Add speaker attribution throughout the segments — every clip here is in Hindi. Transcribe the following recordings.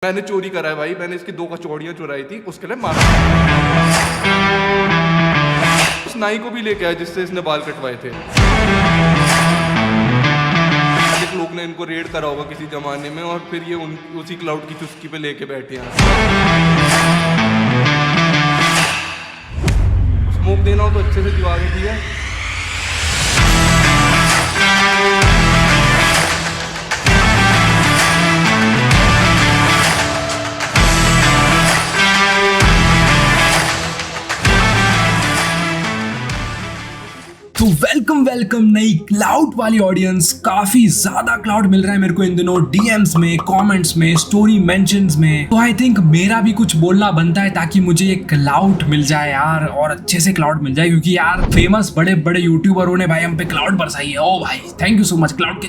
Speaker 1: मैंने चोरी करा है भाई, मैंने इसकी 2 कचौड़ियाँ चुराई थी, उसके लिए मारा। उस नाई को भी लेके आया जिससे इसने बाल कटवाए थे। एक लोग ने इनको रेड करा होगा किसी जमाने में और फिर ये उसी क्लाउड की चुस्की पे लेके बैठे हैं। स्मोक देना हो तो अच्छे से दिवा के दिया।
Speaker 2: तो वेलकम नई क्लाउड वाली ऑडियंस। काफी ज्यादा क्लाउड मिल रहा है मेरे को इन दिनों, डीएम्स में, कमेंट्स में, स्टोरी मेंशंस में। तो आई थिंक मेरा भी कुछ बोलना बनता है ताकि मुझे ये क्लाउड मिल जाए यार, और अच्छे से क्लाउड मिल जाए, क्योंकि यार फेमस बड़े बड़े यूट्यूबरों ने भाई हम पे क्लाउड बरसाई है। ओ भाई thank you so much. Cloud के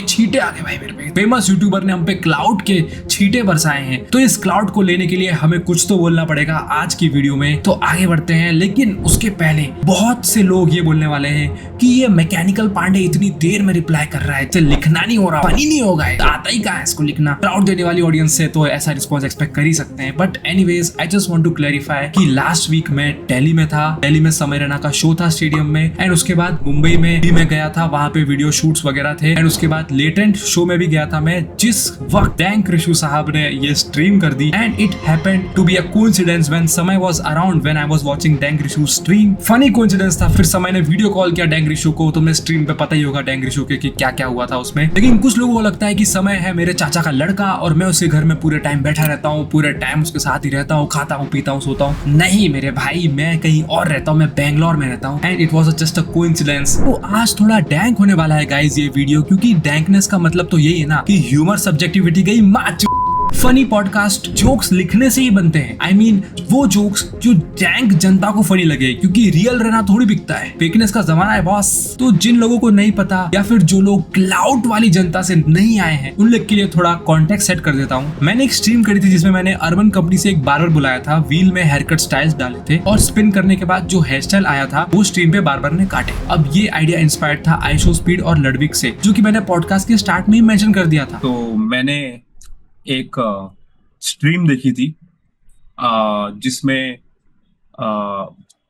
Speaker 2: छींटे आ गए भाई मेरे पे। फेमस यूट्यूबर ने हम पे क्लाउड के छींटे बरसाए हैं, तो इस क्लाउड को लेने के लिए हमें कुछ तो बोलना पड़ेगा आज की वीडियो में। तो आगे बढ़ते हैं, लेकिन उसके पहले बहुत से लोग ये बोलने वाले हैं कि ये मैकेनिकल पांडे इतनी देर में रिप्लाई कर रहा है, तो लिखना नहीं हो रहा, फनी नहीं होगा, आता ही कहाँ है इसको लिखना। क्लाउड देने वाली ऑडियंस से तो ऐसा रिस्पॉन्स एक्सपेक्ट कर ही सकते हैं। But anyways I just want to clarify कि लास्ट वीक मैं दिल्ली में था, दिल्ली में समय रैना का शो था स्टेडियम में, एंड उसके बाद मुंबई में भी मैं गया था, वहां पे वीडियो शूट्स वगैरह थे, एंड उसके बाद लेटेंट शो में भी गया था मैं, जिस वक्त डैंक ऋषु साहब ने ये स्ट्रीम कर दी, and it happened to be a coincidence when Samay was around when I was watching dank Rishu stream. Funny coincidence था। फिर समय ने वीडियो कॉल किया डैंक ऋषु को, तुमने स्ट्रीम पे पता ही होगा डैंक ऋषु के कि क्या क्या हुआ था उसमें। लेकिन कुछ लोगों को लगता है कि समय है मेरे चाचा का लड़का और मैं उसके घर में पूरे टाइम बैठा रहता हूँ, पूरे टाइम उसके साथ ही रहता हूँ, खाता हूँ, पीता हूँ, सोता हूँ। नहीं मेरे भाई, मैं कहीं और रहता हूँ, मैं बैंगलोर में रहता हूँ, and it was just a coincidence. तो आज थोड़ा डैंक होने वाला है गाइस ये वीडियो, क्योंकि डैंकनेस का मतलब तो यही है ना कि ह्यूमर सब्जेक्टिविटी गई माच। फनी पॉडकास्ट जोक्स लिखने से ही बनते हैं। I mean, वो जोक्स जो डैंक जनता को फनी लगे, क्योंकि रियल रहना थोड़ी बिकता है, फेकनेस का जमाना है बॉस। तो जिन लोगों को नहीं पता या फिर जो लोग क्लाउड वाली जनता से नहीं आए हैं, उन लोग के लिए थोड़ा कॉन्टेक्स्ट सेट कर देता हूँ। मैंने एक स्ट्रीम करी थी जिसमें मैंने अर्बन कंपनी से एक बार्बर बुलाया था, व्हील में हेयर कट स्टाइल्स डाले थे, और स्पिन करने के बाद जो हेयर स्टाइल आया था वो स्ट्रीम पे बार्बर ने काटे। अब ये आइडिया इंस्पायर्ड था आईशो स्पीड और लडविक से, जो कि मैंने पॉडकास्ट के स्टार्ट में ही मेंशन कर दिया था।
Speaker 3: तो मैंने एक स्ट्रीम देखी थी जिसमें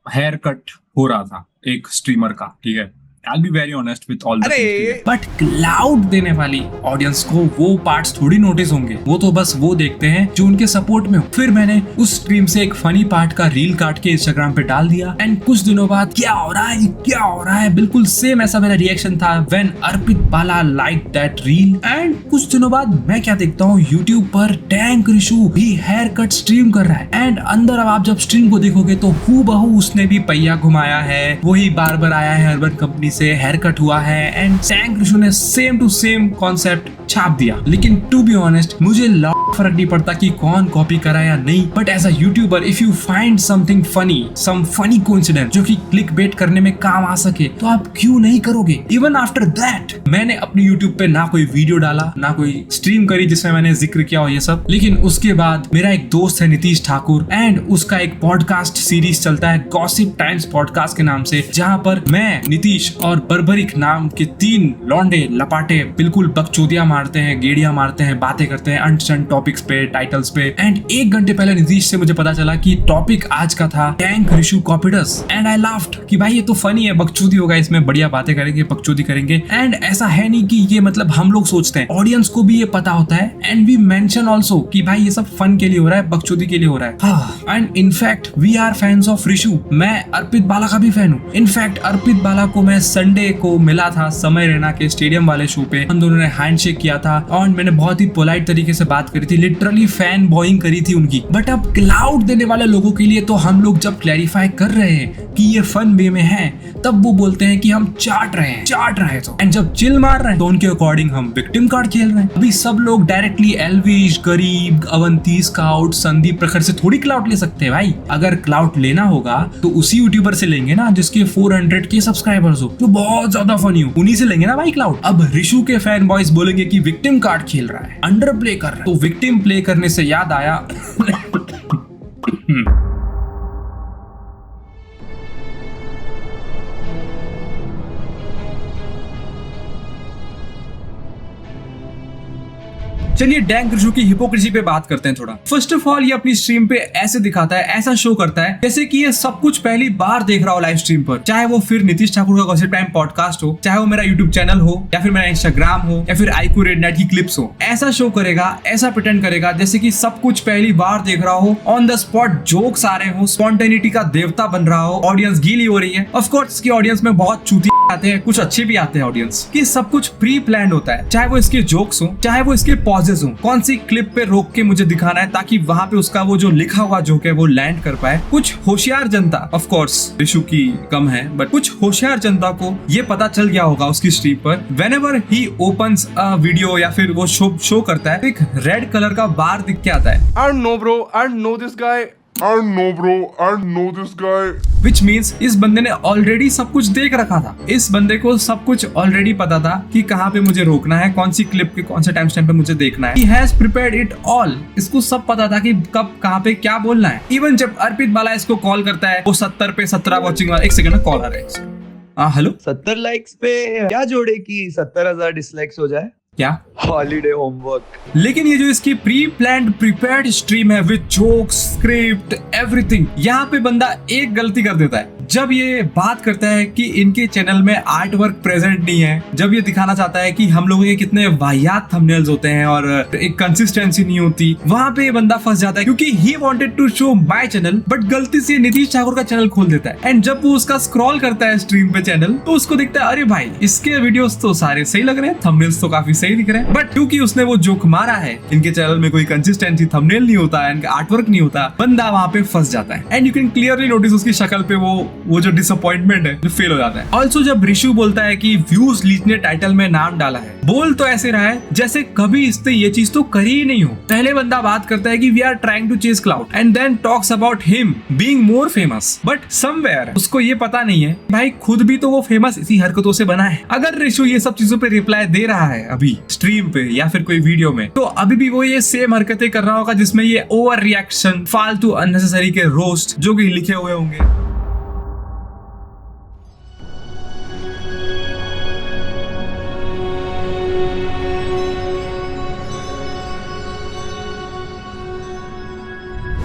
Speaker 3: हेयर कट हो रहा था एक स्ट्रीमर का, ठीक है। I'll be very honest with all the things.
Speaker 2: But cloud देने वाली ऑडियंस को वो पार्ट्स थोड़ी नोटिस होंगे, वो तो बस वो देखते हैं जो उनके सपोर्ट में हो। फिर मैंने उस स्ट्रीम से एक फनी पार्ट का रील काट के इंस्टाग्राम पे डाल दिया, एंड कुछ दिनों बाद क्या हो रहा है बिल्कुल सेम ऐसा मेरा रिएक्शन था when Arpit Bala like that reel. And कुछ दिनों बाद मैं क्या देखता हूँ, यूट्यूब पर डैंक ऋषु भी हेयर कट स्ट्रीम कर रहा है, एंड अंदर अब आप जब स्ट्रीम को देखोगे तो हूबहू उसने भी पहिया घुमाया है, वही बार्बर आया है अर्बन कंपनी से, हेयर कट हुआ है, एंड डैंक ऋषु ने सेम टू सेम कॉन्सेप्ट छाप दिया। लेकिन टू बी ऑनेस्ट मुझे फर्क नहीं पड़ता कि कौन कॉपी करा या नहीं, but as a YouTuber if you find something funny, some funny coincidence जो कि क्लिक बेट करने में काम आ सके, तो आप क्यों नहीं करोगे। इवन आफ्टर दैट मैंने अपने यूट्यूब पे ना कोई वीडियो डाला, ना कोई स्ट्रीम करी जिसमें मैंने जिक्र किया हो ये सब। लेकिन उसके बाद मेरा एक दोस्त है नीतीश ठाकुर, एंड उसका एक पॉडकास्ट सीरीज चलता है गॉसिप टाइम्स पॉडकास्ट के नाम से, जहां पर मैं, नीतीश और बर्बरिक नाम के 3 लौंडे लपाटे बिल्कुल बकचोदिया मारते हैं, गेड़िया मारते हैं, बातें करते हैं अनस्टैंड टॉपिक्स पे, टाइटल्स पे। एंड 1 घंटे पहले नीतीश से मुझे पता चला कि टॉपिक आज का था डैंक ऋषु कॉपीडस, एंड आई लाफ्ड कि भाई ये तो फनी है, बकचोदी होगा इसमें, बढ़िया बातें करेंगे, बकचोदी करेंगे। एंड ऐसा है नहीं कि ये मतलब हम लोग सोचते हैं, ऑडियंस को भी ये पता होता है, एंड वी मेंशन आल्सो कि भाई ये सब फन के लिए हो रहा है, बकचोदी के लिए हो रहा है। And in fact we are fans of Rishu. मैं अर्पित बाला का भी फैन हूँ। इनफैक्ट अर्पित बाला को मैं संडे को मिला था समय रैना के स्टेडियम वाले शो पे, हम दोनों ने हैंडशेक किया था, और मैंने बहुत ही पोलाइट तरीके से बात करी थी, लिटरली फैन बॉइंग करी थी उनकी। बट अब क्लाउड देने वाले लोगों के लिए तो हम लोग जब क्लैरिफाई कर रहे हैं कि ये फन वे में है, तब वो बोलते हैं कि हम चाट रहे हैं तो, एंड जब चिल मार रहे हैं तो उनके अकॉर्डिंग हम विक्टिम कार्ड खेल रहे हैं। अभी सब लोग डायरेक्टली एल्विश, गरीब, अवंती, स्काउट, संदीप, प्रखर से थोड़ी क्लाउड ले सकते हैं भाई। अगर क्लाउड लेना होगा तो उसी यूट्यूबर से लेंगे ना जिसके 400 के सब्सक्राइबर्स हो, जो बहुत ज्यादा फनी हो, उन्हीं से लेंगे ना भाई क्लाउड। अब ऋषु के फैन बॉयज बोलेंगे कि विक्टिम कार्ड खेल रहा है, अंडर प्ले कर रहा है। तो विक्टिम प्ले करने से याद आया चलिए डैंग ऋषु की हिपोक्रेसी पे बात करते हैं थोड़ा। फर्स्ट ऑफ ऑल ये अपनी स्ट्रीम पे ऐसे दिखाता है, ऐसा शो करता है जैसे कि ये सब कुछ पहली बार देख रहा हो लाइव स्ट्रीम पर, चाहे वो फिर नीतीश ठाकुर का गॉसिप टाइम पॉडकास्ट हो, चाहे वो मेरा यूट्यूब चैनल हो, या फिर मेरा इंस्टाग्राम हो, या फिर आईक्यू रेड नाइट की क्लिप्स हो। ऐसा शो करेगा, ऐसा प्रिटेंड करेगा जैसे कि सब कुछ पहली बार देख रहा हो, ऑन द स्पॉट जोक्स आ रहे हो, स्पॉन्टेनिटी का देवता बन रहा हो, ऑडियंस गीली हो रही है। ऑफ कोर्स इसकी ऑडियंस में बहुत चूती आते हैं, कुछ अच्छे भी आते हैं ऑडियंस, कि सब कुछ प्री प्लान होता है, चाहे वो इसके जोक्स हो, चाहे वो इसके पॉजेस हो, कौन सी क्लिप पे रोक के मुझे दिखाना है ताकि वहां पे उसका वो जो लिखा हुआ जोक है वो लैंड कर पाए। कुछ होशियार जनता, ऑफ कोर्स ऋषु की कम है, बट कुछ होशियार जनता को ये पता चल गया होगा उसकी स्ट्रीम पर, whenever he opens a video या फिर वो शो करता है, एक रेड कलर का बार दिख के आता है।
Speaker 1: I don't know bro, I don't know this guy. I don't know bro, I don't know this guy.
Speaker 2: Which means इस बंदे ने ऑलरेडी सब कुछ देख रखा था। इस बंदे को सब कुछ ऑलरेडी पता था कि कहाँ पे मुझे रोकना है, कौन सी क्लिप के कौन से टाइम स्टैम्प पे मुझे देखना है। He has prepared it all. इसको सब पता था कि कब कहाँ पे क्या बोलना है। इवन जब अर्पित बाला इसको कॉल करता है, वो 70 पे 17 वॉचिंग वाला, एक सेकंड कॉल आ रहा है। हाँ हेलो,
Speaker 4: 70 लाइक्स पे क्या जोड़े कि 70,000 डिसलाइक्स हो जाए?
Speaker 2: क्या
Speaker 4: हॉलीडे होमवर्क।
Speaker 2: लेकिन ये जो इसकी प्री प्लान्ड प्रिपेयर्ड स्ट्रीम है विद जोक्स, स्क्रिप्ट, एवरीथिंग, यहाँ पे बंदा एक गलती कर देता है। जब ये बात करता है कि इनके चैनल में आर्ट वर्क प्रेजेंट नहीं है, जब ये दिखाना चाहता है कि हम लोगों के कितने वाहियात थंबनेल्स होते हैं और एक कंसिस्टेंसी नहीं होती, वहां पे ये बंदा फंस जाता है, क्योंकि he wanted to show my channel but गलती से नीतीश ठाकुर का चैनल खोल देता है। एंड जब वो उसका स्क्रॉल करता है स्ट्रीम पे चैनल, तो उसको दिखता है अरे भाई इसके वीडियोस तो सारे सही लग रहे हैं, थंबनेल्स तो काफी सही दिख रहे हैं, बट क्योंकि उसने वो जोक मारा है, इनके चैनल में कोई कंसिस्टेंसी थंबनेल नहीं होता है, इनका आर्ट वर्क नहीं होता, बंदा वहां पे फंस जाता है। And you can clearly notice उसकी शक्ल पे वो जो डिसअपॉइंटमेंट है जो फेल हो जाता है। ऑल्सो जब ऋषु बोलता है कि व्यूज लीच ने टाइटल में नाम डाला है, बोल तो ऐसे रहा है जैसे कभी इसने ये चीज तो करी ही नहीं हो। पहले बंदा बात करता है कि we are trying to chase clout and then talks about him being more famous, but somewhere उसको ये पता नहीं है भाई खुद भी तो वो फेमस इसी हरकतों से बना है। अगर ऋषु ये सब चीजों पे रिप्लाई दे रहा है अभी स्ट्रीम पे या फिर कोई वीडियो में, तो अभी भी वो ये सेम हरकतें कर रहा होगा जिसमें ये ओवर रिएक्शन, फालतू अननेसेसरी के रोस्ट जो कि लिखे हुए होंगे।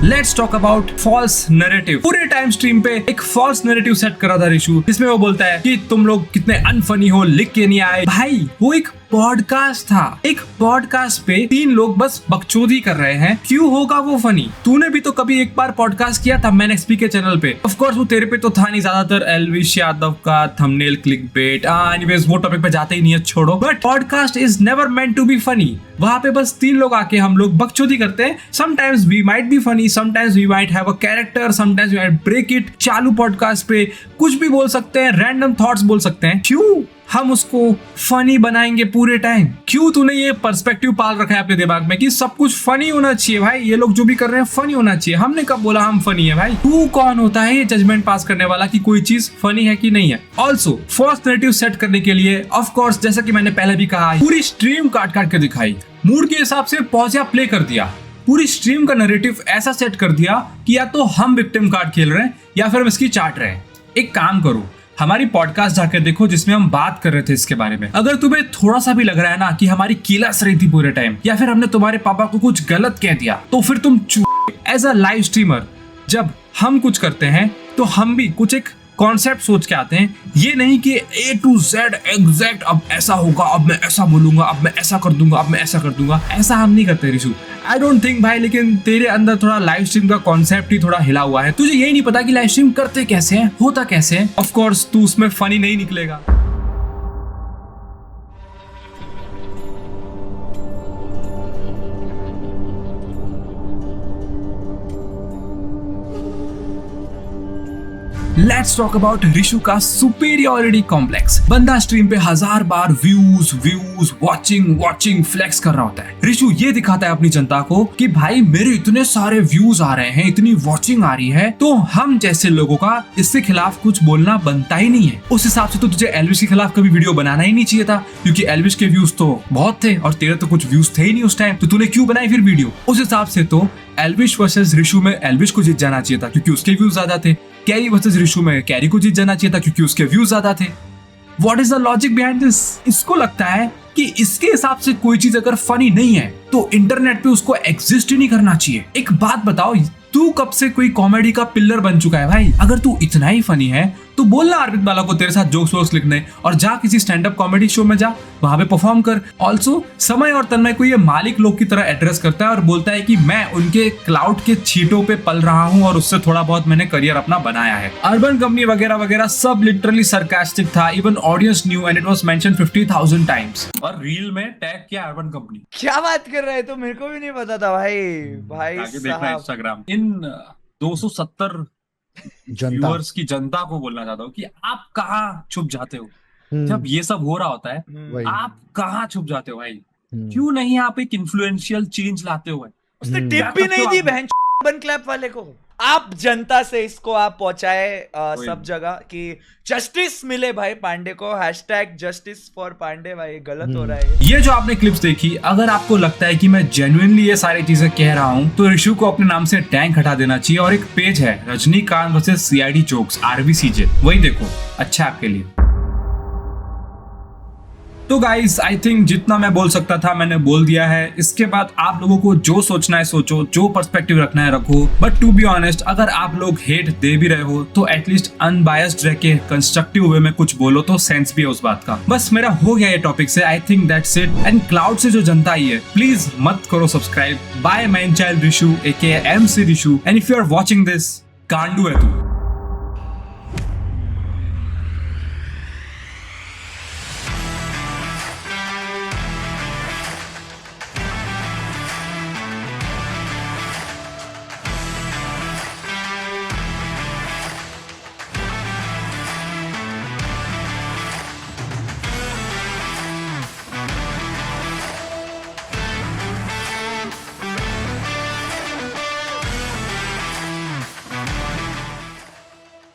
Speaker 2: Let's talk about false narrative. पूरे टाइम स्ट्रीम पे एक फॉल्स नैरेटिव सेट करा था ऋषु, जिसमें वो बोलता है कि तुम लोग कितने अनफनी हो, लिख के नहीं आए। भाई वो एक पॉडकास्ट था, एक पॉडकास्ट पे 3 लोग बस बकचोदी कर रहे हैं, क्यों होगा वो फनी? तूने भी तो कभी एक बार पॉडकास्ट किया था मैनएक्सपी के चैनल पे, ऑफ कोर्स वो तेरे पे तो था नहीं, ज्यादातर एल्विश यादव का थंबनेल क्लिकबेट, एनीवेज वो टॉपिक पे जाते ही नहीं है, छोड़ो। But podcast is never meant to be funny. वहां पे बस 3 लोग आके हम लोग बकचोदी करते हैं। Sometimes we might be funny, sometimes we might have a character, sometimes we might break it. चालू पॉडकास्ट पे कुछ भी बोल सकते हैं, रैंडम थॉट्स बोल सकते हैं, क्यों हम उसको फनी बनाएंगे पूरे टाइम? क्यों तूने ये पर्सपेक्टिव पाल रखा है अपने दिमाग में कि सब कुछ फनी होना चाहिए? भाई ये लोग जो भी कर रहे हैं फनी होना चाहिए। हमने कब बोला हम फनी है? भाई तू कौन होता है ये जजमेंट पास करने वाला कि कोई चीज फनी है कि नहीं है? ऑल्सो फॉल्स नैरेटिव सेट करने के लिए ऑफ कोर्स जैसा कि मैंने पहले भी कहा, पूरी स्ट्रीम काट काट के दिखाई, मूड के हिसाब से पॉज या प्ले कर दिया, पूरी स्ट्रीम का नैरेटिव ऐसा सेट कर दिया कि या तो हम विक्टिम कार्ड खेल रहे हैं या फिर हम इसकी चाट रहे हैं। एक काम करो, हमारी पॉडकास्ट जाकर देखो जिसमें हम बात कर रहे थे इसके बारे में। अगर तुम्हें थोड़ा सा भी लग रहा है ना कि हमारी कीलास रही थी पूरे टाइम, या फिर हमने तुम्हारे पापा को कुछ गलत कह दिया, तो फिर तुम एज अ लाइव स्ट्रीमर जब हम कुछ करते हैं तो हम भी कुछ एक कॉन्सेप्ट सोच के आते हैं। ये नहीं कि A to Z एग्जैक्ट अब ऐसा होगा, अब मैं ऐसा बोलूंगा, अब मैं ऐसा कर दूंगा, अब मैं ऐसा कर दूंगा। ऐसा हम नहीं करते ऋषु, आई डोंट थिंक भाई। लेकिन तेरे अंदर थोड़ा लाइव स्ट्रीम का कॉन्सेप्ट ही थोड़ा हिला हुआ है। तुझे यही नहीं पता कि लाइव स्ट्रीम करते कैसे हैं, होता कैसे है। ऑफ कोर्स तू उसमें फनी नहीं निकलेगा। लेट्स टॉक अबाउट ऋषु का सुपीरियरिटी कॉम्प्लेक्स। बंदा स्ट्रीम पे 1000 बार व्यूज वाचिंग फ्लेक्स कर रहा होता है। ऋषु ये दिखाता है अपनी जनता को कि भाई मेरे इतने सारे व्यूज आ रहे हैं, इतनी वॉचिंग आ रही है, तो हम जैसे लोगों का इसके खिलाफ कुछ बोलना बनता ही नहीं है। उस हिसाब से तो तुझे एल्विश के खिलाफ कभी वीडियो बनाना ही नहीं चाहिए था, क्योंकि एल्विश के व्यूज तो बहुत थे और तेरे तो कुछ व्यूज थे ही नहीं उस टाइम, तो तूने क्यों बनाई फिर वीडियो? उस हिसाब से तो एल्विश वर्सेस ऋषु में एल्विश को जीत जाना चाहिए था, क्योंकि उसके व्यूज ज्यादा थे। कैरी वर्सेस ऋषु में कैरी को जीत जाना चाहिए था, क्योंकि उसके व्यूज ज्यादा थे। What is the logic behind this? इसको लगता है कि इसके हिसाब से कोई चीज अगर फनी नहीं है तो इंटरनेट पे उसको एग्जिस्ट ही नहीं करना चाहिए। एक बात बताओ, तू कब से कोई कॉमेडी का पिलर बन चुका है भाई? अगर तू इतना ही फनी है तो बोलना अर्पित बाला को तेरे साथ जोक्स वोक्स लिखने, और जा किसी स्टैंड अप कॉमेडी शो में जा, वहां पे परफॉर्म कर। ऑल्सो समय और तन्मय को ये मालिक लोग की तरह एड्रेस करता है और बोलता है कि मैं उनके क्लाउड के छींटों पे पल रहा हूं और उससे थोड़ा बहुत मैंने करियर अपना बनाया है। अर्बन कंपनी वगैरह वगैरह सब लिटरली सरकास्टिक था। Even audience new and it was mention 50,000 times.
Speaker 3: और रील में टैग किया अर्बन कंपनी।
Speaker 4: क्या बात कर रहे हैं? तो मेरे को भी नहीं पता था भाई। भाई
Speaker 3: आगे देखना
Speaker 4: साहब,
Speaker 3: इंस्टाग्राम। इन 270 व्यूअर्स की जनता को बोलना चाहता हूँ कि आप कहाँ छुप जाते हो जब ये सब हो रहा होता है?
Speaker 4: वही।
Speaker 3: आप कहाँ छुप जाते हो भाई? क्यों नहीं आप एक इन्फ्लुएंशियल चेंज लाते हो?
Speaker 4: उसने टिप भी नहीं दी बहन बन क्लैप वाले को। आप जनता से इसको आप पहुंचाए सब जगह कि जस्टिस मिले भाई पांडे को। #Justice for Pandey. भाई गलत हो रहा है
Speaker 2: ये जो आपने क्लिप्स देखी, अगर आपको लगता है कि मैं जेन्युइनली ये सारी चीजें कह रहा हूँ तो ऋषु को अपने नाम से टैंक हटा देना चाहिए और एक पेज है Rajinikanth versus CID jokes RVCJ, वही देखो, अच्छा आपके लिए। तो गाइज आई थिंक जितना मैं बोल सकता था मैंने बोल दिया है। इसके बाद आप लोगों को जो सोचना है सोचो, जो पर्सपेक्टिव रखना है रखो। बट टू बी ऑनेस्ट, अगर आप लोग हेट दे भी रहे हो तो एटलीस्ट अनबायस्ड रह के कंस्ट्रक्टिव वे में कुछ बोलो तो सेंस भी है उस बात का। बस मेरा हो गया ये टॉपिक से। I think that's it. And cloud से जो जनता आई है, प्लीज मत करो subscribe. Bye man child Rishu AKA MC Rishu. And if you are watching this, कांडू है तू।